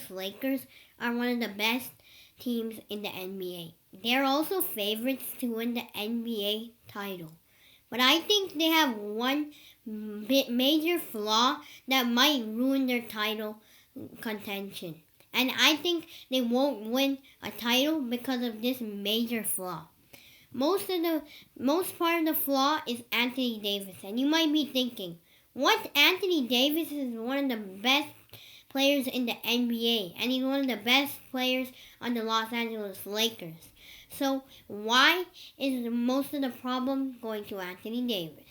Angeles Lakers are one of the best teams in the NBA. They're also favorites to win the NBA title. But I think they have one major flaw that might ruin their title contention. And I think they won't win a title because of this major flaw. Most part of the flaw is Anthony Davis. And you might be thinking, what? Anthony Davis is one of the best players in the NBA, and he's one of the best players on the Los Angeles Lakers. So why is most of the problem going to Anthony Davis?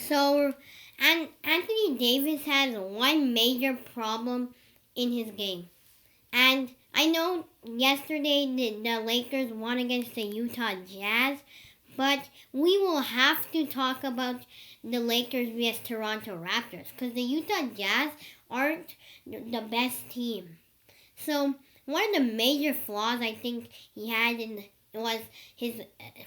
So, and Anthony Davis has one major problem in his game. And I know yesterday the Lakers won against the Utah Jazz, but we will have to talk about the Lakers vs Toronto Raptors because the Utah Jazz aren't the best team. So, one of the major flaws I think he had was his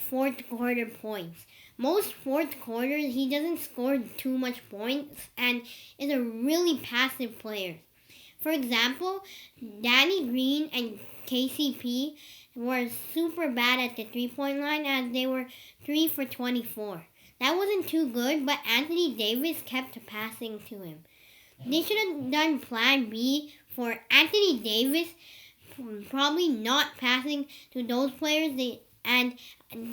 fourth quarter points. Most fourth quarters, he doesn't score too much points and is a really passive player. For example, Danny Green and KCP were super bad at the three-point line as they were 3 for 24. That wasn't too good, but Anthony Davis kept passing to him. They should have done plan B for Anthony Davis, probably not passing to those players and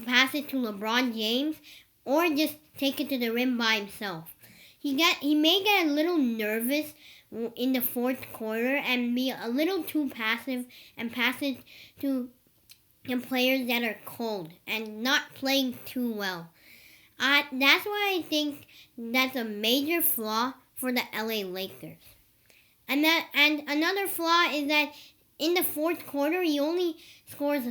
pass it to LeBron James, or just take it to the rim by himself. He may get a little nervous in the fourth quarter and be a little too passive and pass it to the players that are cold and not playing too well. That's why I think that's a major flaw for the LA Lakers. And another flaw is that in the fourth quarter, he only scored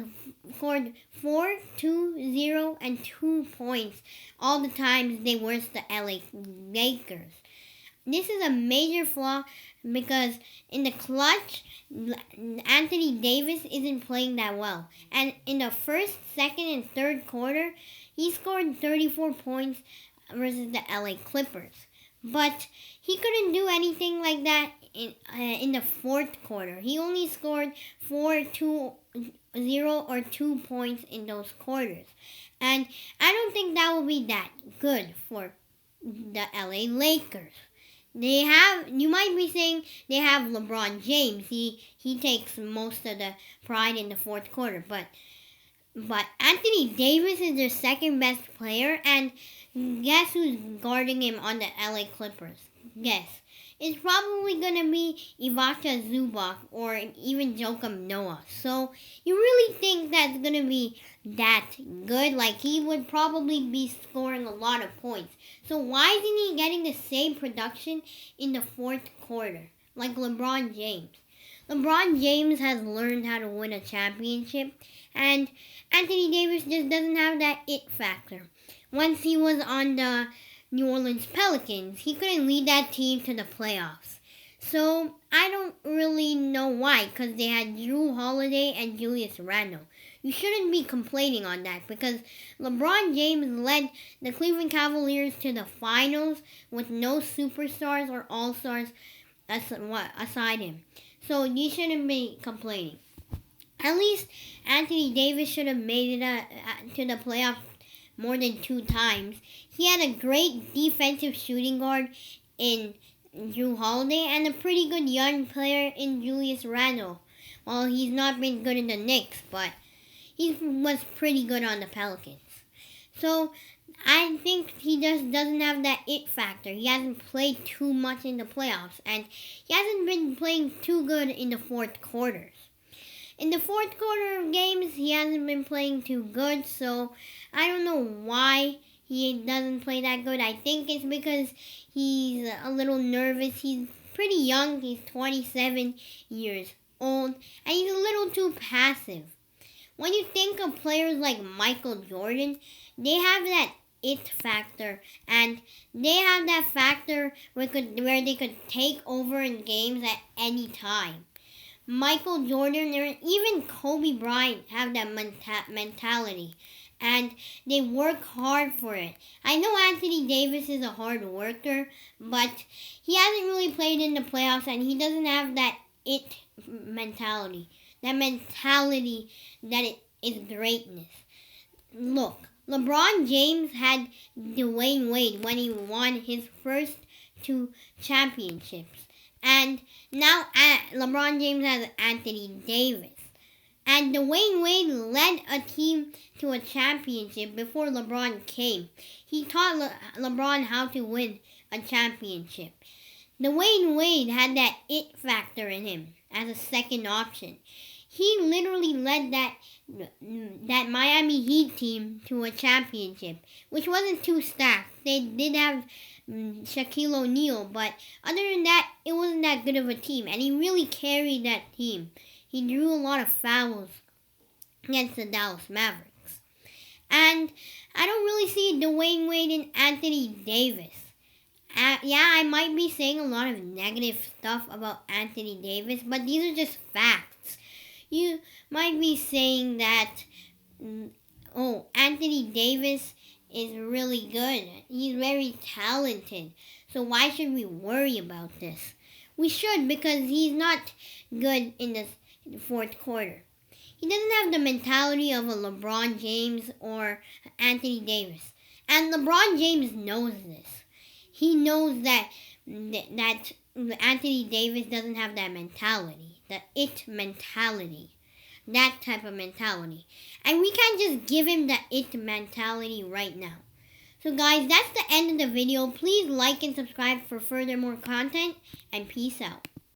4, 2, 0, and 2 points all the times they versed the LA Lakers. This is a major flaw because in the clutch, Anthony Davis isn't playing that well. And in the first, second, and third quarter, he scored 34 points versus the LA Clippers. But he couldn't do anything like that in the fourth quarter. He only scored 4, 2, 0, or 2 points in those quarters. And I don't think that will be that good for the LA Lakers. You might be saying they have LeBron James. He takes most of the pride in the fourth quarter, but Anthony Davis is their second best player, and guess who's guarding him on the LA Clippers? Guess. It's probably going to be Ivica Zubac or even Joakim Noah. So you really think that's going to be that good? Like, he would probably be scoring a lot of points. So why isn't he getting the same production in the fourth quarter like LeBron James? LeBron James has learned how to win a championship, and Anthony Davis just doesn't have that it factor. Once he was on the New Orleans Pelicans, he couldn't lead that team to the playoffs. So I don't really know why, because they had Jrue Holiday and Julius Randle. You shouldn't be complaining on that because LeBron James led the Cleveland Cavaliers to the finals with no superstars or all-stars aside him. So you shouldn't be complaining. At least Anthony Davis should have made it to the playoffs more than 2 times. He had a great defensive shooting guard in Jrue Holiday and a pretty good young player in Julius Randle. Well, he's not been good in the Knicks, but he was pretty good on the Pelicans. So I think he just doesn't have that it factor. He hasn't played too much in the playoffs, and he hasn't been playing too good in the fourth quarters. In the fourth quarter of games, he hasn't been playing too good, so I don't know why he doesn't play that good. I think it's because he's a little nervous. He's pretty young. He's 27 years old, and he's a little too passive. When you think of players like Michael Jordan, they have that it factor, and they have that factor where they could take over in games at any time. Michael Jordan or even Kobe Bryant have that mentality, and they work hard for it. I know Anthony Davis is a hard worker, but he hasn't really played in the playoffs, and he doesn't have that it mentality. That mentality that it is greatness. Look, LeBron James had Dwayne Wade when he won his first 2 championships. And now LeBron James has Anthony Davis. And Dwayne Wade led a team to a championship before LeBron came. He taught LeBron how to win a championship. Dwayne Wade had that it factor in him as a second option. He literally led that Miami Heat team to a championship, which wasn't too stacked. They did have Shaquille O'Neal, but other than that, it wasn't that good of a team, and he really carried that team. He drew a lot of fouls against the Dallas Mavericks. And I don't really see Dwayne Wade and Anthony Davis. Yeah, I might be saying a lot of negative stuff about Anthony Davis, but these are just facts. You might be saying that, Anthony Davis is really good. He's very talented. So why should we worry about this? We should, because he's not good in the fourth quarter. He doesn't have the mentality of a LeBron James or Anthony Davis. And LeBron James knows this. He knows that Anthony Davis doesn't have that mentality, the it mentality, that type of mentality. And we can't just give him the it mentality right now. So guys, that's the end of the video. Please like and subscribe for further more content, and peace out.